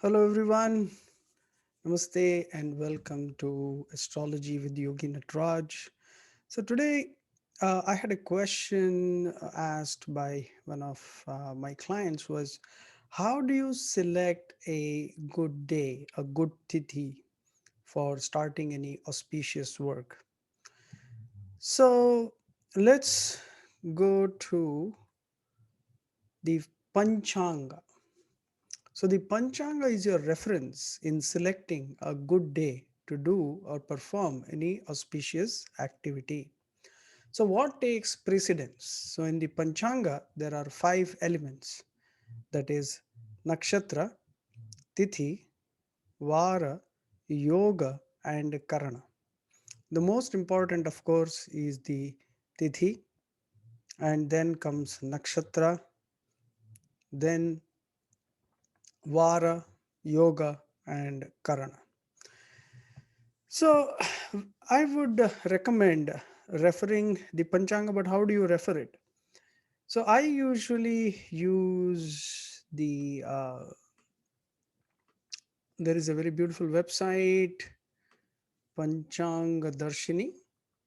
Hello everyone, Namaste and welcome to Astrology with Yogi Natraj. So today I had a question asked by one of my clients was how do you select a good day, a good tithi for starting any auspicious work? So let's go to the Panchanga. So the Panchanga is your reference in selecting a good day to do or perform any auspicious activity. So what takes precedence? So in the Panchanga, there are five elements, that is Nakshatra, Tithi, Vara, Yoga, and Karana. The most important, of course, is the Tithi, and then comes Nakshatra, then Vara, Yoga, and Karana. So I would recommend referring the Panchanga, but how do you refer it? So I usually use there is a very beautiful website, Panchanga Darshini.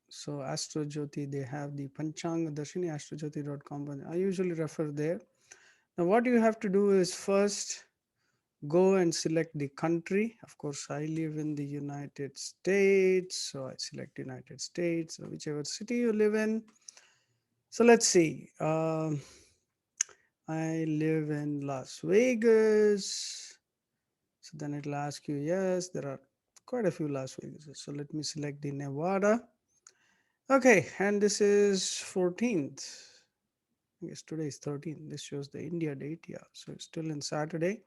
So Astrojyoti, they have the Panchanga Darshini, astrojyoti.com. I usually refer there. Now what you have to do is first go and select the country. Of course, I live in the United States, so I select United States or whichever city you live in. So let's see. I live in Las Vegas. So then it'll ask you, yes, there are quite a few Las Vegas. So let me select the Nevada. Okay, and this is 14th. I guess today is 13th. This shows the India date. Yeah, so it's still in Saturday.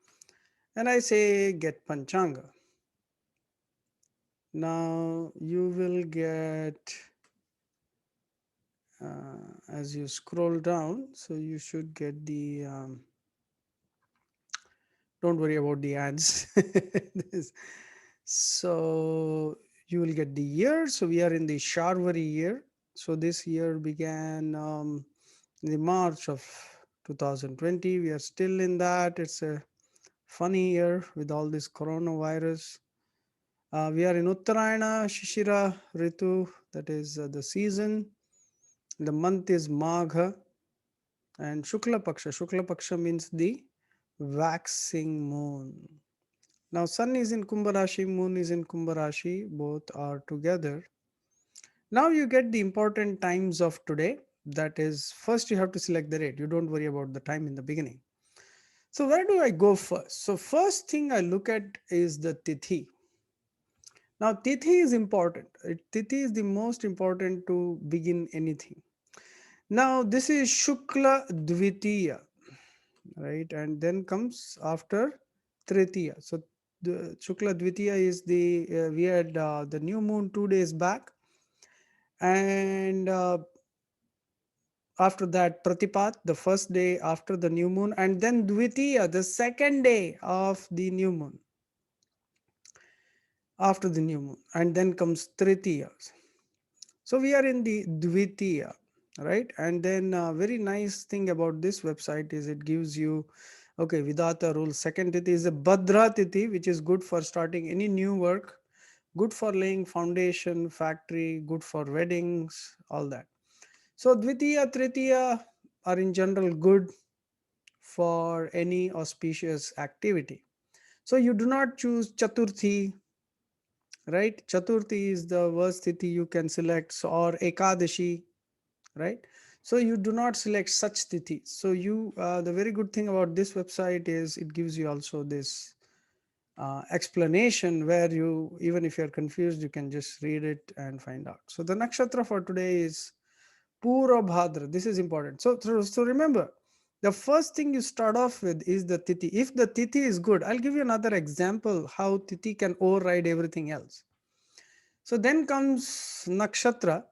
And I say get Panchanga. Now you will get, as you scroll down, so you should get the, don't worry about the ads. So you will get the year. So we are in the Sharvari year. So this year began in the March of 2020. We are still in that. It's a funny year with all this coronavirus. We are in Uttarayana, Shishira Ritu, that is the season. The month is Magha and Shukla Paksha. Shukla Paksha means the waxing moon. Now, Sun is in Kumbha Rashi, Moon is in Kumbha Rashi, both are together. Now, you get the important times of today. That is, first you have to select the date. You don't worry about the time in the beginning. So, where do I go first? So, first thing I look at is the Tithi. Now, Tithi is important. Tithi is the most important to begin anything. Now, this is Shukla Dvitiya, right? And then comes after Tritiya. So, the Shukla Dvitiya is we had the new moon 2 days back. And after that, Pratipat, the first day after the new moon. And then Dvitiya, the second day of the new moon, after the new moon. And then comes Tritiya. So we are in the Dvitiya, right? And then very nice thing about this website is it gives you, okay, Vidata rule. Second Tithi is a Bhadra Tithi, which is good for starting any new work, good for laying foundation, factory, good for weddings, all that. So Dvitiya, Tritiya are in general good for any auspicious activity. So you do not choose Chaturthi, right? Chaturthi is the worst tithi you can select, or Ekadashi, right? So you do not select such tithi. So the very good thing about this website is it gives you also this explanation where you, even if you're confused, you can just read it and find out. So the nakshatra for today is Pura Bhadra. This is important. So remember, the first thing you start off with is the tithi. If the tithi is good, I'll give you another example how tithi can override everything else. So then comes nakshatra.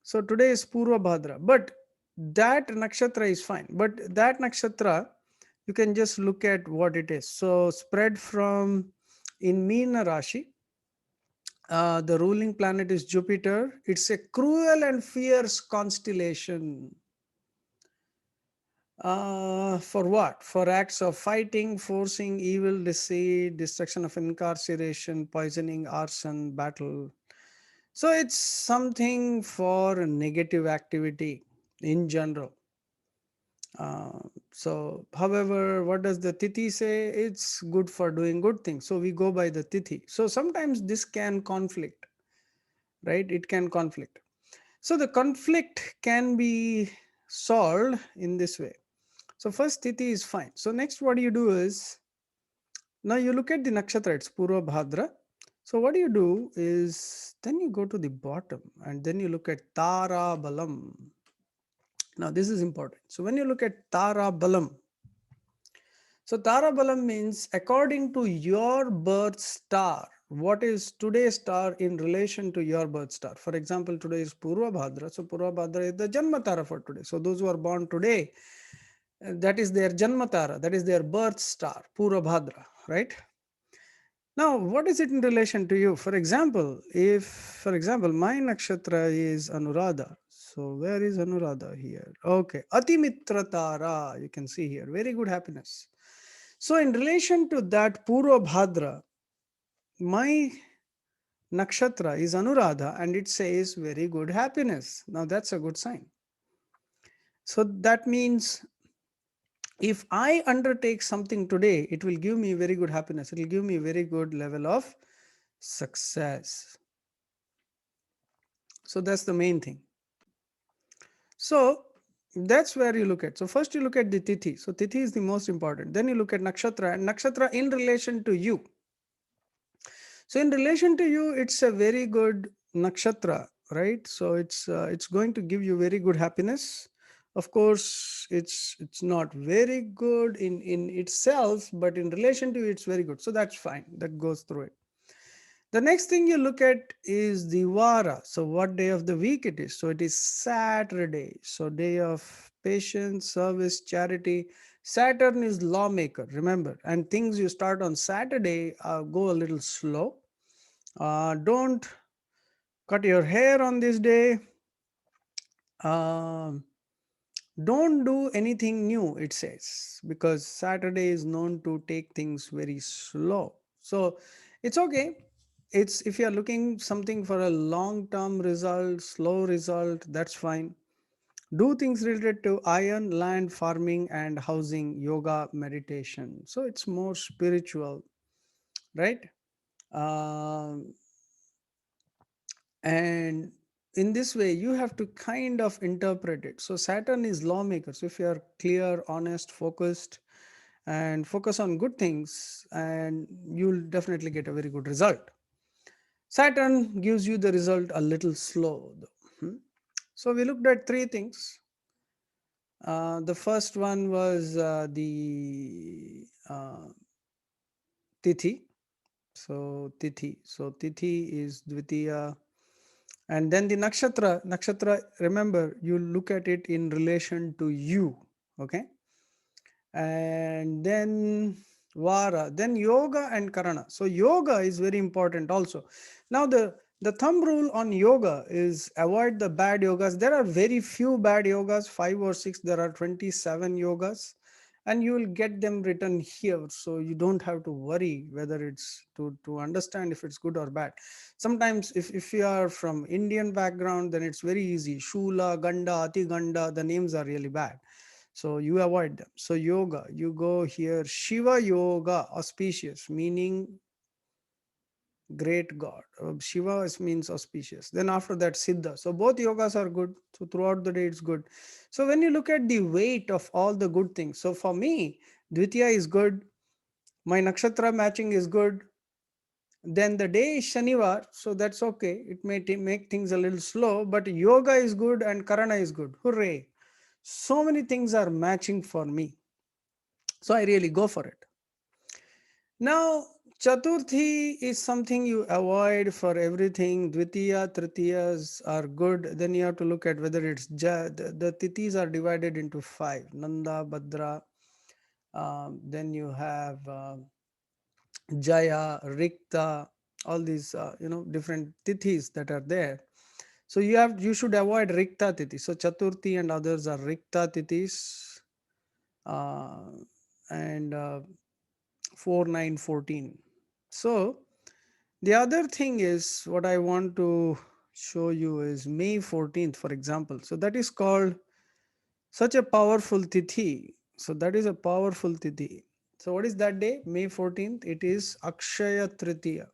So today is Purva Bhadra, but that nakshatra is fine. But that nakshatra, you can just look at what it is. So spread from in Meena Rashi, the ruling planet is Jupiter. It's a cruel and fierce constellation. For what? For acts of fighting, forcing, evil, deceit, destruction of incarceration, poisoning, arson, battle. So it's something for negative activity in general. However, what does the Tithi say? It's good for doing good things. So we go by the Tithi. So sometimes this can conflict, right? It can conflict. So the conflict can be solved in this way. So first Tithi is fine. So next what you do is, now you look at the nakshatra, it's Purva Bhadra. So what you do is, then you go to the bottom and then you look at tarabalam. Now this is important. So when you look at tarabalam, so tarabalam means according to your birth star, what is today's star in relation to your birth star. For example, today is Purva Bhadra. So Purva Bhadra is the Janma Tara for today. So those who are born today, that is their Janma Tara, that is their birth star, Purva Bhadra, right? Now, what is it in relation to you? For example, my nakshatra is Anuradha. So where is Anuradha here? Okay, Atimitra Tara, you can see here, very good happiness. So in relation to that Purva Bhadra, my nakshatra is Anuradha and it says very good happiness. Now that's a good sign. So that means if I undertake something today, it will give me very good happiness. It will give me very good level of success. So that's the main thing. So that's where you look at. So first you look at the Tithi. So Tithi is the most important. Then you look at Nakshatra and Nakshatra in relation to you. So in relation to you, it's a very good Nakshatra, right? So it's going to give you very good happiness. Of course, it's not very good in itself, but in relation to you, it's very good. So that's fine. That goes through it. The next thing you look at is the Vara. So what day of the week it is? So it is Saturday. So day of patience, service, charity. Saturn is lawmaker, remember. And things you start on Saturday go a little slow. Don't cut your hair on this day. Um don't do anything new, it says, because Saturday is known to take things very slow. So it's okay. It's if you're looking something for a long term result, slow result, that's fine. Do things related to iron, land, farming, and housing, yoga, meditation. So it's more spiritual, right? Um and in this way you have to kind of interpret it. So Saturn is lawmaker. So if you are clear, honest, focused, and focus on good things, and you'll definitely get a very good result. Saturn gives you the result a little slow though. So we looked at three things. The first one was the tithi. So tithi is dvitiya. And then the nakshatra, remember, you look at it in relation to you. Okay. And then Vara, then yoga and Karana. So yoga is very important also. Now the thumb rule on yoga is avoid the bad yogas. There are very few bad yogas, 5 or 6. There are 27 yogas, and you will get them written here. So you don't have to worry whether it's to understand if it's good or bad. Sometimes if you are from Indian background, then it's very easy. Shula, Ganda, Ati Ganda, the names are really bad, so you avoid them. So yoga, you go here, Shiva Yoga, auspicious, meaning great god. Shiva means auspicious. Then after that, Siddha. So both yogas are good. So throughout the day it's good. So when you look at the weight of all the good things, so for me, Dvitiya is good, my nakshatra matching is good, then the day is Shanivar, so that's okay. It may make things a little slow, but yoga is good and Karana is good. Hooray! So many things are matching for me. So I really go for it. Now, Chaturthi is something you avoid for everything. Dvitiya, Tritiyas are good. Then you have to look at whether it's the Tithis are divided into five: Nanda, Bhadra. Then you have Jaya, Rikta, all these different Tithis that are there. So you should avoid Rikta Tithi. So Chaturthi and others are Rikta Tithis. uh, and 4 9 14. So the other thing is what I want to show you is May 14th, for example. So that is called such a powerful tithi. So that is a powerful tithi. So what is that day? May 14th. It is Akshaya Tritiya.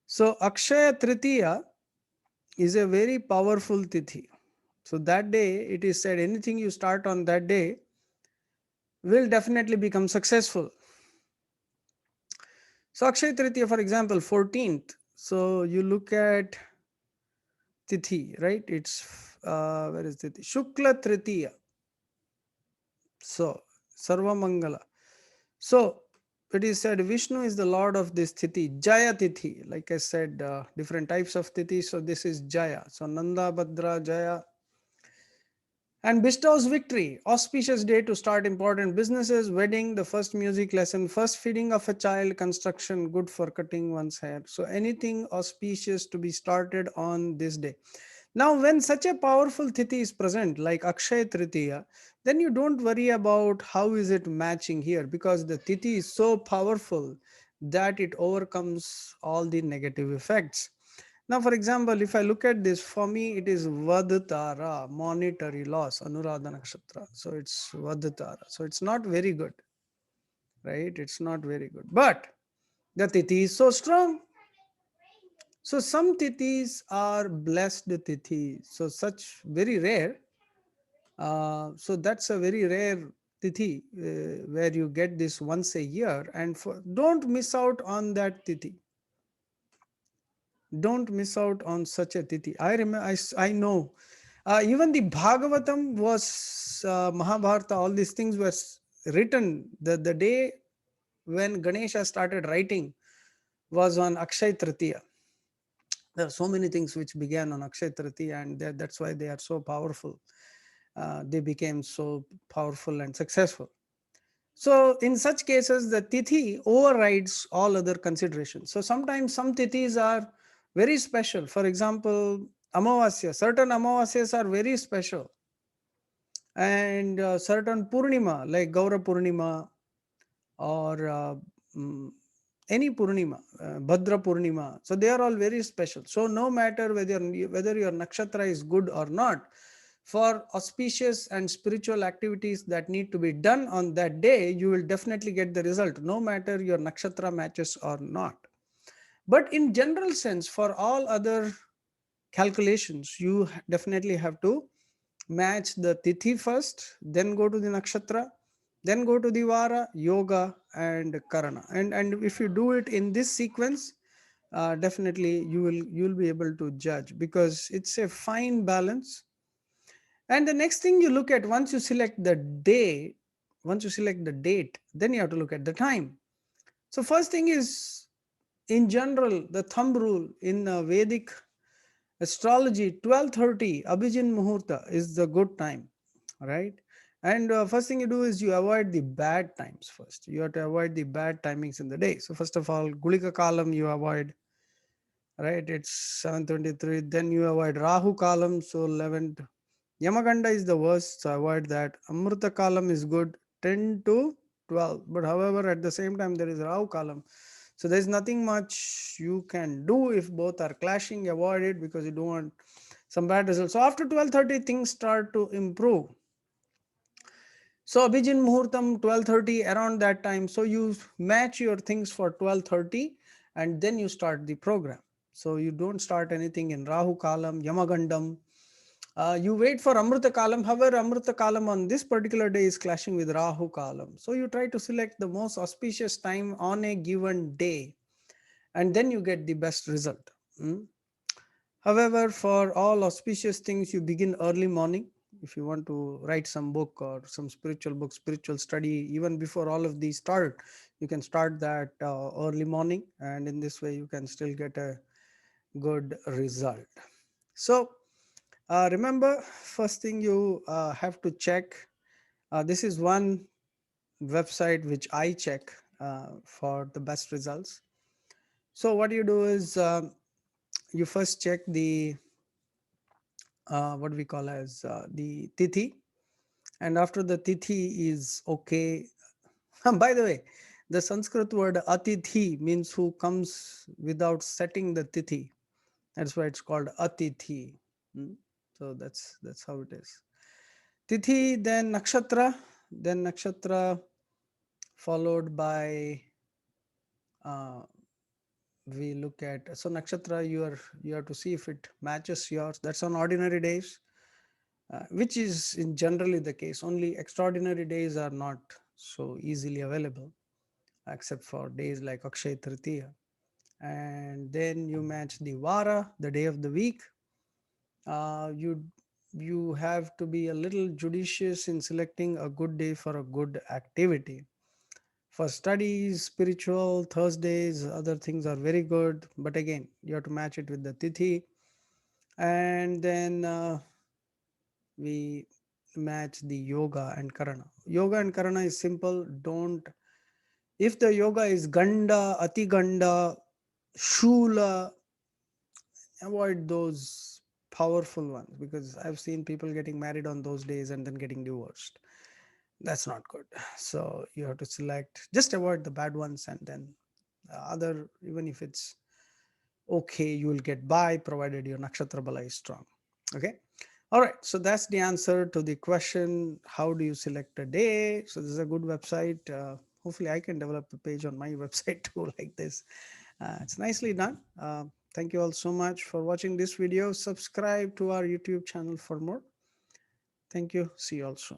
So Akshaya Tritiya is a very powerful tithi. So that day it is said anything you start on that day will definitely become successful. So Akshaya Tritiya, for example, 14th. So you look at Tithi, right? It's where is Tithi? Shukla Tritiya. So Sarva Mangala. So it is said Vishnu is the lord of this Tithi, Jaya Tithi. Like I said, different types of Tithi. So this is Jaya. So Nanda, Bhadra, Jaya, and bestows victory. Auspicious day to start important businesses, wedding, the first music lesson, first feeding of a child, construction, good for cutting one's hair. So anything auspicious to be started on this day. Now, when such a powerful tithi is present, like Akshay Tritiya, then you don't worry about how is it matching here, because the tithi is so powerful that it overcomes all the negative effects. Now, for example, if I look at this, for me, it is Vadtara, monetary loss, Anuradha Nakshatra. So it's Vadtara. So it's not very good, right? It's not very good. But the tithi is so strong. So some tithis are blessed tithis. So such very rare. So that's a very rare tithi where you get this once a year. And don't miss out on that tithi. Don't miss out on such a tithi. I remember, I know. Even the Bhagavatam was Mahabharata, all these things were written. The day when Ganesha started writing was on Akshay Tritiya. There are so many things which began on Akshay Tritiya, and that's why they are so powerful. They became so powerful and successful. So, in such cases, the tithi overrides all other considerations. So, sometimes some tithis are very special. For example, Amavasya, certain Amavasyas are very special, and certain Purnima, like Gaura Purnima or mm, any Purnima, Bhadra Purnima. So they are all very special. So no matter whether your nakshatra is good or not, for auspicious and spiritual activities that need to be done on that day, you will definitely get the result, no matter your nakshatra matches or not. But in general sense, for all other calculations, you definitely have to match the tithi first, then go to the nakshatra, then go to the Vara, Yoga, and Karana. And if you do it in this sequence, definitely you will be able to judge, because it's a fine balance. And the next thing you look at, once you select the day, once you select the date, then you have to look at the time. So first thing is, in general, the thumb rule in Vedic astrology, 12:30 Abhijin Muhurta is the good time, right? And first thing you do is you avoid the bad times first. You have to avoid the bad timings in the day. So first of all, Gulika Kalam you avoid, right? It's 7:23. Then you avoid Rahu Kalam, so 11. Yamaganda is the worst, so avoid that. Amrita Kalam is good, 10 to 12. But however, at the same time, there is Rahu Kalam. So there's nothing much you can do if both are clashing. Avoid it, because you don't want some bad results. So after 12:30, things start to improve. So Abhijin Muhurtam 12:30, around that time. So you match your things for 12:30 and then you start the program. So you don't start anything in Rahu Kalam, Yamagandam. You wait for Amrita Kalam. However, Amrita Kalam on this particular day is clashing with Rahu Kalam. So you try to select the most auspicious time on a given day, and then you get the best result. Mm. However, for all auspicious things, you begin early morning. If you want to write some book or some spiritual book, spiritual study, even before all of these start, you can start that early morning, and in this way, you can still get a good result. So, remember, first thing you have to check. This is one website which I check for the best results. So, what you do is you first check the what we call as the tithi, And after the Tithi is okay. By the way, the Sanskrit word Atithi means who comes without setting the Tithi. That's why it's called Atithi. Hmm? So that's how it is. Tithi, then Nakshatra, followed by uh, we look at, so Nakshatra, you have to see if it matches yours. That's on ordinary days, which is in generally the case. Only extraordinary days are not so easily available, except for days like Akshaya Tritiya. And then you match the Vara, the day of the week. You have to be a little judicious in selecting a good day for a good activity. For studies, spiritual, Thursdays, other things are very good, but again, you have to match it with the Tithi. And then we match the yoga and Karana. Yoga and Karana is simple. Don't, if the yoga is Ganda, Ati Ganda, Shula, avoid those powerful ones, because I've seen people getting married on those days and then getting divorced. That's not good. So you have to select, just avoid the bad ones, and then other, even if it's okay, you will get by provided your nakshatra bala is strong. Okay. All right, so that's the answer to the question, how do you select a day? So this is a good website. Hopefully I can develop a page on my website too, like this. It's nicely done. Thank you all so much for watching this video. Subscribe to our YouTube channel for more. Thank you. See you all soon.